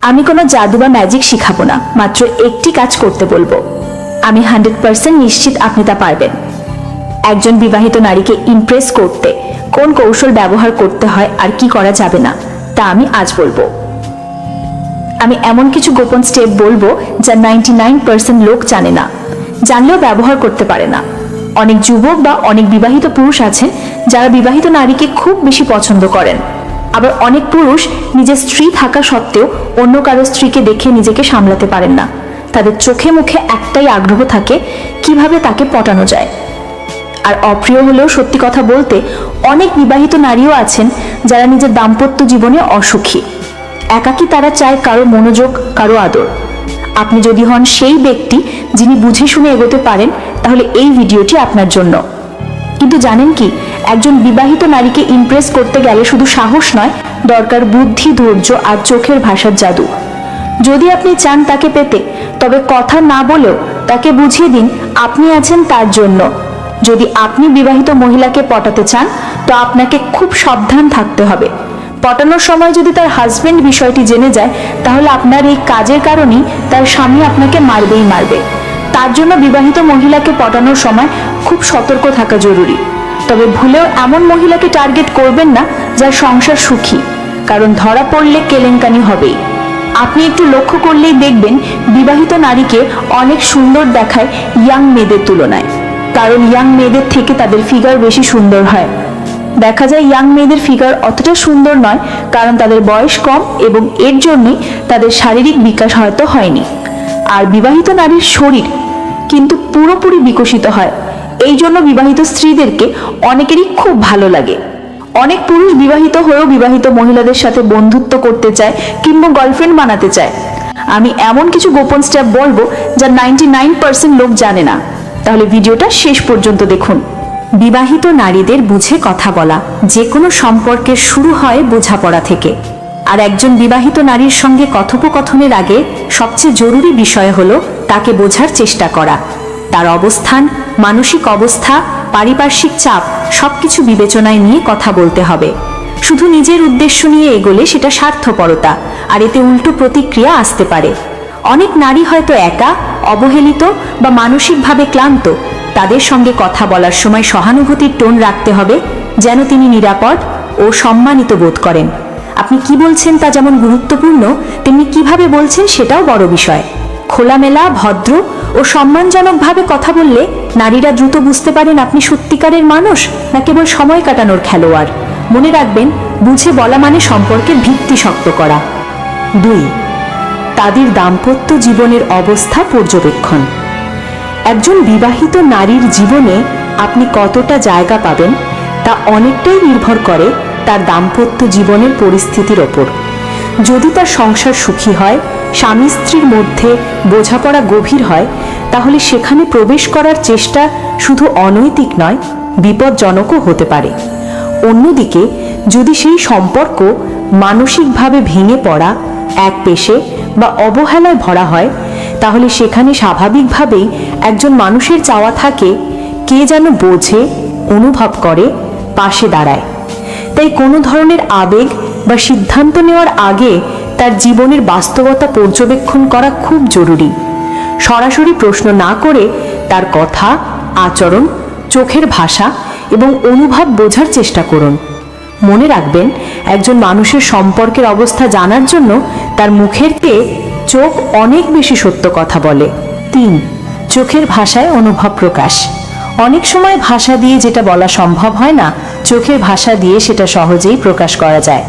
আমি কোনো জাদু বা ম্যাজিক শিখাবো না, মাত্র একটি কাজ করতে বলবো। আমি 100% নিশ্চিত আপনি তা পারবেন। একজন বিবাহিত নারীকে ইমপ্রেস করতে কোন কৌশল ব্যবহার করতে হয় আর কি করা যাবে না তা আমি আজ বলবো। আমি এমন কিছু গোপন স্টেপ বলবো যা 99% লোক জানে না, জানলেও ব্যবহার করতে পারে না। অনেক যুবক বা অনেক বিবাহিত পুরুষ আছেন যারা বিবাহিত নারীকে খুব বেশি পছন্দ করেন। আবার অনেক পুরুষ নিজের স্ত্রী থাকা সত্ত্বেও অন্য কারো স্ত্রীকে দেখে নিজেকে সামলাতে পারেন না। তাদের চোখে মুখে একটাই আগ্রহ থাকে, কিভাবে তাকে পটানো যায়। আর অপ্রিয় হলেও সত্যি কথা বলতে অনেক বিবাহিত নারীও আছেন যারা নিজের দাম্পত্য জীবনে অসুখী, একাকী। তারা চায় কারো মনোযোগ, কারো আদর। আপনি যদি হন সেই ব্যক্তি যিনি বুঝে শুনে এগোতে পারেন, তাহলে এই ভিডিওটি আপনার জন্য। কিন্তু জানেন কি, একজন বিবাহিত নারীকে ইমপ্রেস করতে গেলে শুধু সাহস নয়, দরকার বুদ্ধি, ধৈর্য আর চোখের ভাষার জাদু। যদি আপনি চান তাকে পেতে, তবে কথা না বলেও তাকে বুঝিয়ে দিন আপনি আছেন তার জন্য। যদি আপনি বিবাহিত মহিলাকে পটাতে চান, তো আপনাকে খুব সাবধান থাকতে হবে। পটানোর সময় যদি তার হাজবেন্ড বিষয়টি জেনে যায়, তাহলে আপনার এই কাজের কারণেই তার স্বামী আপনাকে মারবেই মারবে। তার জন্য বিবাহিত মহিলাকে পটানোর সময় খুব সতর্ক থাকা জরুরি। তবে ভুলেও এমন মহিলাকে টার্গেট করবেন না যার সংসার সুখী, কারণ ধরা পড়লে কেলেঙ্কারি হবেই। আপনি একটু লক্ষ্য করলেই দেখবেন বিবাহিত নারীকে অনেক সুন্দর দেখায় ইয়াং মেয়েদের তুলনায়, কারণ ইয়াং মেয়েদের থেকে তাদের ফিগার বেশি সুন্দর হয়। দেখা যায় ইয়াং মেয়েদের ফিগার অতটা সুন্দর নয়, কারণ তাদের বয়স কম এবং এর জন্যই তাদের শারীরিক বিকাশ হয়তো হয়নি। আর বিবাহিত নারীর শরীর কিন্তু পুরোপুরি বিকশিত হয়। এই জন্য বিবাহিত স্ত্রীদেরকে অনেকেরই খুব ভালো লাগে। অনেক পুরুষ বিবাহিত হয়েও বিবাহিত মহিলাদের সাথে বন্ধুত্ব করতে চায় কিংবা গার্লফ্রেন্ড বানাতে চায়। আমি এমন কিছু গোপন স্টেপ বলবো যা 99% লোক জানে না, তাহলে ভিডিওটা শেষ পর্যন্ত দেখুন। বিবাহিত নারীদের বুঝে কথা বলা। যে কোনো সম্পর্কের শুরু হয় বোঝাপড়া থেকে। আর একজন বিবাহিত নারীর সঙ্গে কথোপকথনের আগে সবচেয়ে জরুরি বিষয় হলো তাকে বোঝার চেষ্টা করা। তার অবস্থান, মানসিক অবস্থা, পারিপার্শ্বিক চাপ সবকিছু বিবেচনায় নিয়ে কথা বলতে হবে। শুধু নিজের উদ্দেশ্য নিয়ে এগোলে সেটা স্বার্থপরতা, আর এতে উল্টো প্রতিক্রিয়া আসতে পারে। অনেক নারী হয়তো একা, অবহেলিত বা মানসিকভাবে ক্লান্ত। তাদের সঙ্গে কথা বলার সময় সহানুভূতির টোন রাখতে হবে, যেন তিনি নিরাপদ ও সম্মানিত বোধ করেন। আপনি কি বলছেন তা যেমন গুরুত্বপূর্ণ, তেমনি কিভাবে বলছেন সেটাও বড় বিষয়। খোলামেলা, ভদ্র ও সম্মানজনকভাবে কথা বললে নারীরা দ্রুত বুঝতে পারেন আপনি সত্যিকারের মানুষ না কেবল সময় কাটানোর খেলোয়াড়। মনে রাখবেন, বুঝে বলা মানে সম্পর্কের ভিত্তি শক্ত করা। 2. তাদের দাম্পত্য জীবনের অবস্থা পর্যবেক্ষণ। একজন বিবাহিত নারীর জীবনে আপনি কতটা জায়গা পাবেন তা অনেকটাই নির্ভর করে তার দাম্পত্য জীবনের পরিস্থিতির ওপর। যদি তার সংসার সুখী হয়, স্বামী স্ত্রীর মধ্যে বোঝাপড়া গভীর হয়, তাহলে সেখানে প্রবেশ করার চেষ্টা শুধু অনৈতিক নয়, বিপজ্জনকও হতে পারে। অন্যদিকে যদি সেই সম্পর্ক মানসিকভাবে ভেঙে পড়া, একপেশে বা অবহেলায় ভরা হয়, তাহলে সেখানে স্বাভাবিকভাবেই একজন মানুষের চাওয়া থাকে কে যেন বোঝে, অনুভব করে, পাশে দাঁড়ায়। তাই কোনো ধরনের আবেগ বা সিদ্ধান্ত নেওয়ার আগে তার জীবনের বাস্তবতা পর্যবেক্ষণ করা খুব জরুরি। সরাসরি প্রশ্ন না করে তার কথা, আচরণ, চোখের ভাষা এবং অনুভব বোঝার চেষ্টা করুন। মনে রাখবেন, একজন মানুষের সম্পর্কের অবস্থা জানার জন্য তার মুখের চেয়ে চোখ অনেক বেশি সত্য কথা বলে। 3. চোখের ভাষায় অনুভব প্রকাশ। অনেক সময় ভাষা দিয়ে যেটা বলা সম্ভব হয় না, চোখের ভাষা দিয়ে সেটা সহজেই প্রকাশ করা যায়।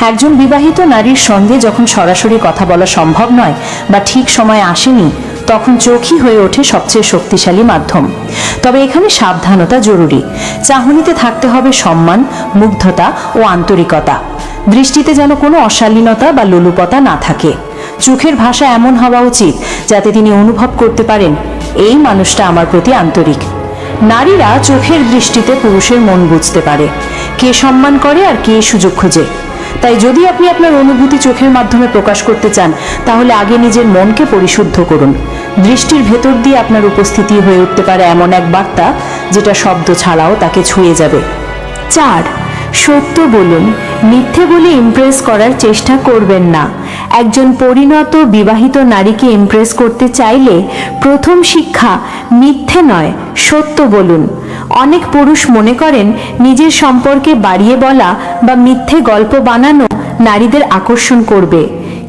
একজন বিবাহিত নারীর সঙ্গে যখন সরাসরি কথা বলা সম্ভব নয় বা ঠিক সময় আসেনি, তখন চোখই হয়ে ওঠে সবচেয়ে শক্তিশালী মাধ্যম। তবে এখানে সাবধানতা জরুরি। চাহনিতে থাকতে হবে সম্মান, মুগ্ধতা ও আন্তরিকতা। দৃষ্টিতে যেন কোনো অশালীনতা বা লোলুপতা না থাকে। চোখের ভাষা এমন হওয়া উচিত যাতে তিনি অনুভব করতে পারেন এই মানুষটা আমার প্রতি আন্তরিক। নারীরা চোখের দৃষ্টিতে পুরুষের মন বুঝতে পারে, কে সম্মান করে আর কে সুযোগ খোঁজে। তাই যদি আপনি আপনার অনুভূতি চোখের মাধ্যমে প্রকাশ করতে চান, তাহলে আগে নিজের মনকে পরিশুদ্ধ করুন। দৃষ্টির ভেতর দিয়ে আপনার উপস্থিতি হয়ে উঠতে পারে এমন এক বার্তা যেটা শব্দ ছাড়াও তাকে ছুঁয়ে যাবে। 4. সত্য বলুন মিথ্যে বলে ইমপ্রেস করার চেষ্টা করবেন না। একজন পরিণত বিবাহিত নারীকে ইমপ্রেস করতে চাইলে প্রথম শিক্ষা মিথ্যে নয়, সত্য বলুন। অনেক পুরুষ মনে করেন নিজের সম্পর্কে বাড়িয়ে বলা বা মিথ্যে গল্প বানানো নারীদের আকর্ষণ করবে,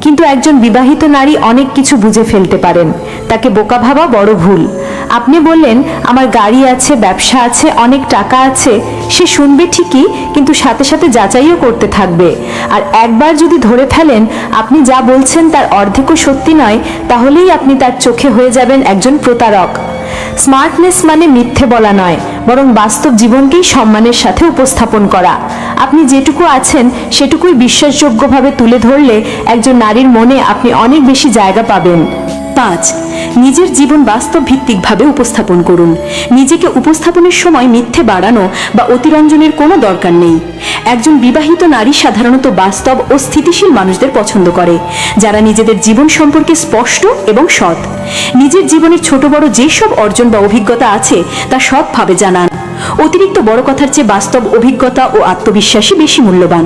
কিন্তু একজন বিবাহিত নারী অনেক কিছু বুঝে ফেলতে পারেন। তাকে বোকা ভাবা বড় ভুল। আপনি বললেন আমার গাড়ি আছে, ব্যবসা আছে, অনেক টাকা আছে, সে শুনবে ঠিকই, কিন্তু সাথে সাথে যাচাইও করতে থাকবে। আর একবার যদি ধরে ফেলেন আপনি যা বলছেন তার অর্ধেকও সত্যি নয়, তাহলেই আপনি তার চোখে হয়ে যাবেন একজন প্রতারক। স্মার্টনেস মানে মিথ্যে বলা নয়, বরং বাস্তব জীবনকেই সম্মানের সাথে উপস্থাপন করা। আপনি যেটুকু আছেন সেটুকুই বিশ্বাসযোগ্যভাবে তুলে ধরলে একজন নারীর মনে আপনি অনেক বেশি জায়গা পাবেন। 5. নিজের জীবন বাস্তব ভিত্তিকভাবে উপস্থাপন করুন। নিজেকে উপস্থাপনের সময় মিথ্যে বাড়ানো বা অতিরঞ্জনের কোনো দরকার নেই। একজন বিবাহিত নারী সাধারণত বাস্তব ও স্থিতিশীল মানুষদের পছন্দ করে, যারা নিজেদের জীবন সম্পর্কে স্পষ্ট এবং সৎ। নিজের জীবনের ছোট বড় যেসব অর্জন বা অভিজ্ঞতা আছে তা সৎভাবে জানান। অতিরিক্ত বড় কথার চেয়ে বাস্তব অভিজ্ঞতা ও আত্মবিশ্বাসই বেশি মূল্যবান।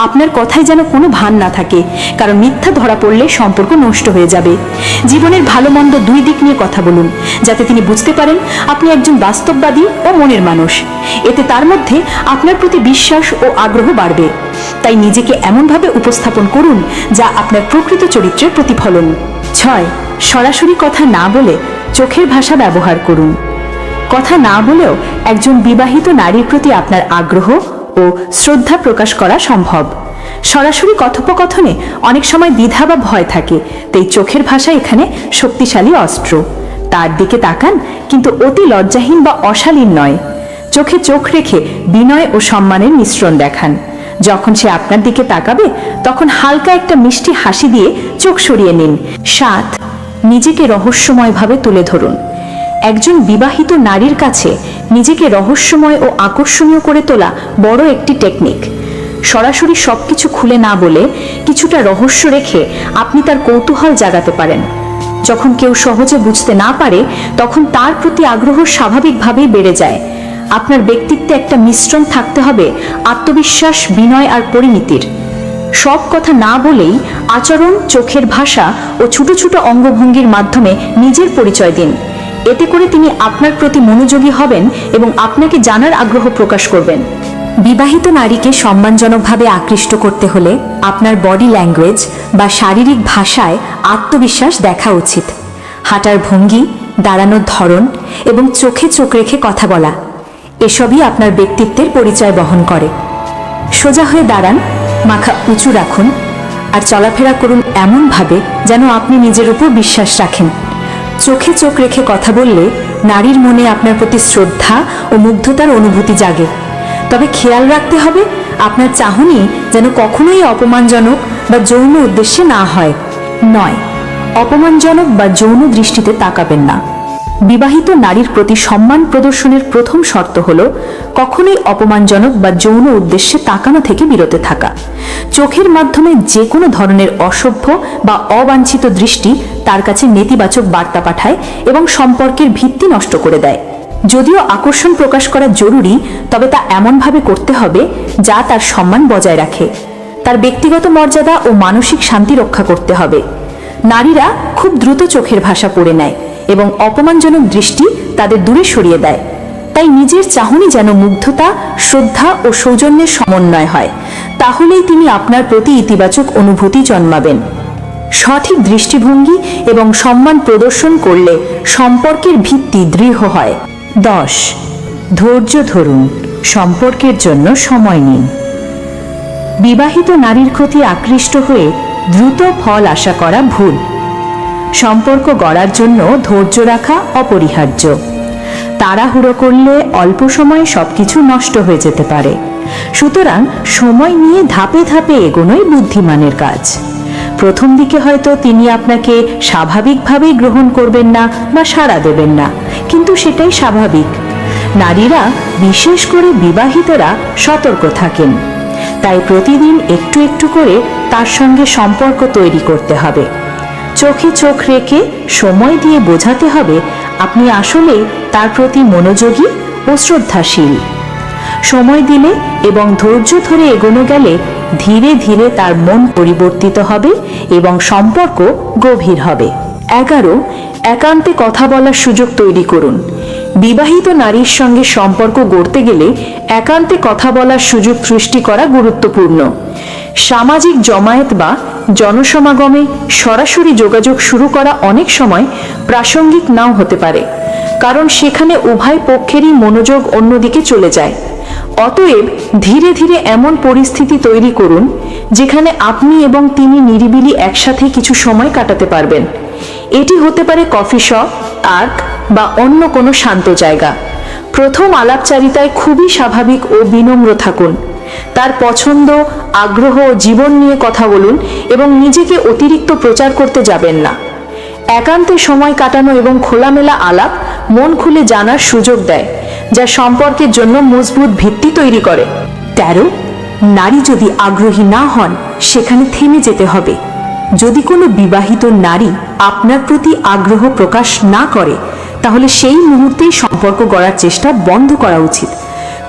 আপনার কথায় যেন কোনো ভান না থাকে, কারণ মিথ্যা ধরা পড়লে সম্পর্ক নষ্ট হয়ে যাবে। জীবনের ভালো মন্দ দুই দিক নিয়ে কথা বলুন, যাতে তিনি বুঝতে পারেন আপনি একজন বাস্তববাদী ও মনের মানুষ। এতে তার মধ্যে আপনার প্রতি বিশ্বাস ও আগ্রহ বাড়বে। তাই নিজেকে এমনভাবে উপস্থাপন করুন যা আপনার প্রকৃত চরিত্রের প্রতিফলন। 6. সরাসরি কথা না বলে চোখের ভাষা ব্যবহার করুন। কথা না বলেও একজন বিবাহিত নারীর প্রতি আপনার আগ্রহ ও শ্রদ্ধা প্রকাশ করা সম্ভব। সরাসরি কথোপকথনে অনেক সময় দ্বিধা বা ভয় থাকে, তাই চোখের ভাষা এখানে শক্তিশালী অস্ত্র। তার দিকে তাকান, কিন্তু অতি লজ্জাহীন বা অশালীন নয়। চোখে চোখ রেখে বিনয় ও সম্মানের মিশ্রণ দেখান। যখন সে আপনার দিকে তাকাবে তখন হালকা একটা মিষ্টি হাসি দিয়ে চোখ সরিয়ে নিন। 7. নিজেকে রহস্যময়ভাবে তুলে ধরুন। একজন বিবাহিত নারীর কাছে নিজেকে রহস্যময় ও আকর্ষণীয় করে তোলা বড় একটি টেকনিক। সরাসরি সবকিছু খুলে না বলে কিছুটা রহস্য রেখে আপনি তার কৌতূহল জাগাতে পারেন। যখন কেউ সহজে বুঝতে না পারে তখন তার প্রতি আগ্রহ স্বাভাবিকভাবেই বেড়ে যায়। আপনার ব্যক্তিত্বে একটা মিশ্রণ থাকতে হবে আত্মবিশ্বাস, বিনয় আর পরিণতির। সব কথা না বলেই আচরণ, চোখের ভাষা ও ছোট ছোট অঙ্গভঙ্গির মাধ্যমে নিজের পরিচয় দিন। এতে করে তিনি আপনার প্রতি মনোযোগী হবেন এবং আপনাকে জানার আগ্রহ প্রকাশ করবেন। বিবাহিত নারীকে সম্মানজনকভাবে আকৃষ্ট করতে হলে আপনার বডি ল্যাঙ্গুয়েজ বা শারীরিক ভাষায় আত্মবিশ্বাস দেখা উচিত। হাঁটার ভঙ্গি, দাঁড়ানোর ধরন এবং চোখে চোখ রেখে কথা বলা, এসবই আপনার ব্যক্তিত্বের পরিচয় বহন করে। সোজা হয়ে দাঁড়ান, মাথা উঁচু রাখুন আর চলাফেরা করুন এমনভাবে যেন আপনি নিজের উপর বিশ্বাস রাখেন। চোখে চোখ রেখে কথা বললে নারীর মনে আপনার প্রতি শ্রদ্ধা ও মুগ্ধতার অনুভূতি জাগে। তবে খেয়াল রাখতে হবে আপনার চাহনি যেন কখনোই অপমানজনক বা যৌন উদ্দেশ্যে না হয়। 9. অপমানজনক বা যৌন দৃষ্টিতে তাকাবেন না। বিবাহিত নারীর প্রতি সম্মান প্রদর্শনের প্রথম শর্ত হল কখনোই অপমানজনক বা যৌন উদ্দেশ্যে তাকানো থেকে বিরত থাকা। চোখের মাধ্যমে যে কোনো ধরনের অসভ্য বা অবাঞ্ছিত দৃষ্টি তার কাছে নেতিবাচক বার্তা পাঠায় এবং সম্পর্কের ভিত্তি নষ্ট করে দেয়। যদিও আকর্ষণ প্রকাশ করা জরুরি, তবে তা এমনভাবে করতে হবে যা তার সম্মান বজায় রাখে। তার ব্যক্তিগত মর্যাদা ও মানসিক শান্তি রক্ষা করতে হবে। নারীরা খুব দ্রুত চোখের ভাষা পড়ে নেয় এবং অপমানজনক দৃষ্টি তাদের দূরে সরিয়ে দেয়। তাই নিজের চাহনি যেন মুগ্ধতা, শ্রদ্ধা ও সৌজন্যের সমন্বয় হয়, তাহলেই তিনি আপনার প্রতি ইতিবাচক অনুভূতি জন্মাবেন। সঠিক দৃষ্টিভঙ্গি এবং সম্মান প্রদর্শন করলে সম্পর্কের ভিত্তি দৃঢ় হয়। 10. ধৈর্য ধরুন, সম্পর্কের জন্য সময় নিন। বিবাহিত নারীর প্রতি আকৃষ্ট হয়ে দ্রুত ফল আশা করা ভুল। সম্পর্ক গড়ার জন্য ধৈর্য রাখা অপরিহার্য। তাড়াহুড়ো করলে অল্প সময়ে সবকিছু নষ্ট হয়ে যেতে পারে। সুতরাং সময় নিয়ে ধাপে ধাপে এগোনোই বুদ্ধিমানের কাজ। প্রথম দিকে হয়তো তিনি আপনাকে স্বাভাবিকভাবেই গ্রহণ করবেন না বা সাড়া দেবেন না, কিন্তু সেটাই স্বাভাবিক। নারীরা, বিশেষ করে বিবাহিতরা, সতর্ক থাকেন। তাই প্রতিদিন একটু একটু করে তার সঙ্গে সম্পর্ক তৈরি করতে হবে। চোখে চোখ রেখে সময় দিয়ে বোঝাতে হবে আপনি আসলে তার প্রতি মনোযোগী ও শ্রদ্ধাশীল। সময় দিলে এবং ধৈর্য ধরে এগোনো গেলে ধীরে ধীরে তার মন পরিবর্তিত হবে এবং সম্পর্ক গভীর হবে। 11, একান্তে কথা বলার সুযোগ তৈরি করুন। বিবাহিত নারীর সঙ্গে সম্পর্ক গড়তে গেলে একান্তে কথা বলার সুযোগ সৃষ্টি করা গুরুত্বপূর্ণ। সামাজিক জমায়েত বা জনসমাগমে সরাসরি যোগাযোগ শুরু করা অনেক সময় প্রাসঙ্গিক নাও হতে পারে, কারণ সেখানে উভয় পক্ষেরই মনোযোগ অন্যদিকে চলে যায়। অতএব ধীরে ধীরে এমন পরিস্থিতি তৈরি করুন যেখানে আপনি এবং তিনি নিরিবিলি একসাথে কিছু সময় কাটাতে পারবেন। এটি হতে পারে কফি শপ, পার্ক বা অন্য কোনো শান্ত জায়গা। প্রথম আলাপচারিতায় খুবই স্বাভাবিক ও বিনম্র থাকুন। তার পছন্দ, আগ্রহ ও জীবন নিয়ে কথা বলুন এবং নিজেকে অতিরিক্ত প্রচার করতে যাবেন না। একান্তে সময় কাটানো এবং খোলামেলা আলাপ মন খুলে জানার সুযোগ দেয়, যা সম্পর্কের জন্য মজবুত ভিত্তি তৈরি করে। 13, নারী যদি আগ্রহী না হন সেখানে থেমে যেতে হবে। যদি কোনো বিবাহিত নারী আপনার প্রতি আগ্রহ প্রকাশ না করে তাহলে সেই মুহূর্তেই সম্পর্ক গড়ার চেষ্টা বন্ধ করা উচিত।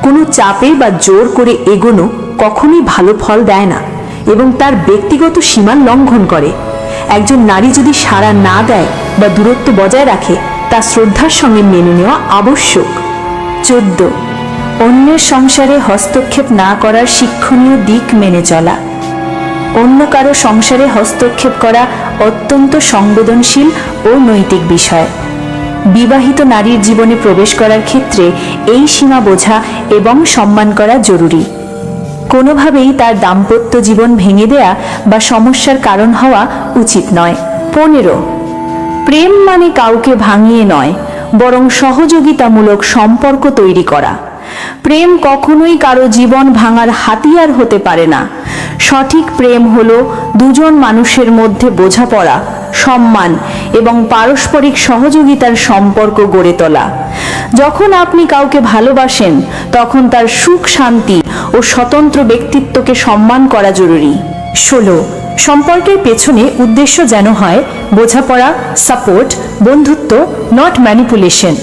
কোনো চাপে বা জোর করে এগোনো কখনোই ভালো ফল দেয় না এবং তার ব্যক্তিগত সীমা লঙ্ঘন করে। একজন নারী যদি সাড়া না দেয় বা দূরত্ব বজায় রাখে তা শ্রদ্ধার সঙ্গে মেনে নেওয়া আবশ্যক। 14, অন্যের সংসারে হস্তক্ষেপ না করার শিক্ষণীয় দিক মেনে চলা। অন্য কারো সংসারে হস্তক্ষেপ করা অত্যন্ত সংবেদনশীল ও নৈতিক বিষয়। বিবাহিত নারীর জীবনে প্রবেশ করার ক্ষেত্রে এই সীমা বোঝা এবং সম্মান করা জরুরি। কোনোভাবেই তার দাম্পত্য জীবন ভেঙে দেয়া বা সমস্যার কারণ হওয়া উচিত নয়। 15, প্রেম মানে কাউকে ভাঙিয়ে নয়, বরং সহযোগিতামূলক সম্পর্ক তৈরি করা। প্রেম কখনোই কারো জীবন ভাঙার হাতিয়ার হতে পারে না। সঠিক প্রেম হলো দুজন মানুষের মধ্যে বোঝাপড়া, সম্মান এবং পারস্পরিক সহযোগিতার সম্পর্ক গড়ে তোলা। যখন আপনি কাউকে ভালোবাসেন তখন তার সুখ, শান্তি ও স্বতন্ত্র ব্যক্তিত্বকে সম্মান করা জরুরি। 16, সম্পর্কের পেছনে উদ্দেশ্য যেন হয় বোঝাপড়া, সাপোর্ট, বন্ধুত্ব, নট ম্যানিপুলেশন।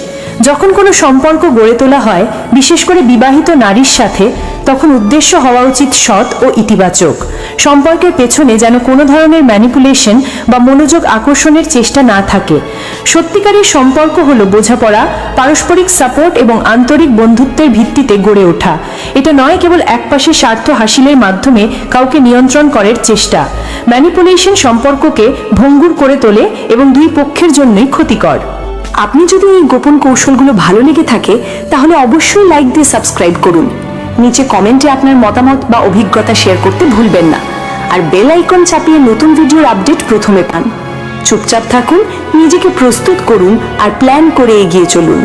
যখন কোনো সম্পর্ক গড়ে তোলা হয়, বিশেষ করে বিবাহিত নারীর সাথে, তখন উদ্দেশ্য হওয়া উচিত সৎ ও ইতিবাচক। সম্পর্কের পেছনে যেন কোনো ধরনের ম্যানিপুলেশন বা মনোযোগ আকর্ষণের চেষ্টা না থাকে। সত্যিকারের সম্পর্ক হলো বোঝাপড়া, পারস্পরিক সাপোর্ট এবং আন্তরিক বন্ধুত্বের ভিত্তিতে গড়ে ওঠা। এটা নয় কেবল একপাশে স্বার্থ হাসিলের মাধ্যমে কাউকে নিয়ন্ত্রণ করার চেষ্টা। ম্যানিপুলেশন সম্পর্ককে ভঙ্গুর করে তোলে এবং দুই পক্ষের জন্যই ক্ষতিকর। আপনি যদি এই গোপন কৌশলগুলো ভালো লেগে থাকে তাহলে অবশ্যই লাইক দিয়ে সাবস্ক্রাইব করুন। নিচে কমেন্টে আপনার মতামত বা অভিজ্ঞতা শেয়ার করতে ভুলবেন না। আর বেল আইকন চাপিয়ে নতুন ভিডিওর আপডেট প্রথমে পান। চুপচাপ থাকুন, নিজেকে প্রস্তুত করুন আর প্ল্যান করে এগিয়ে চলুন।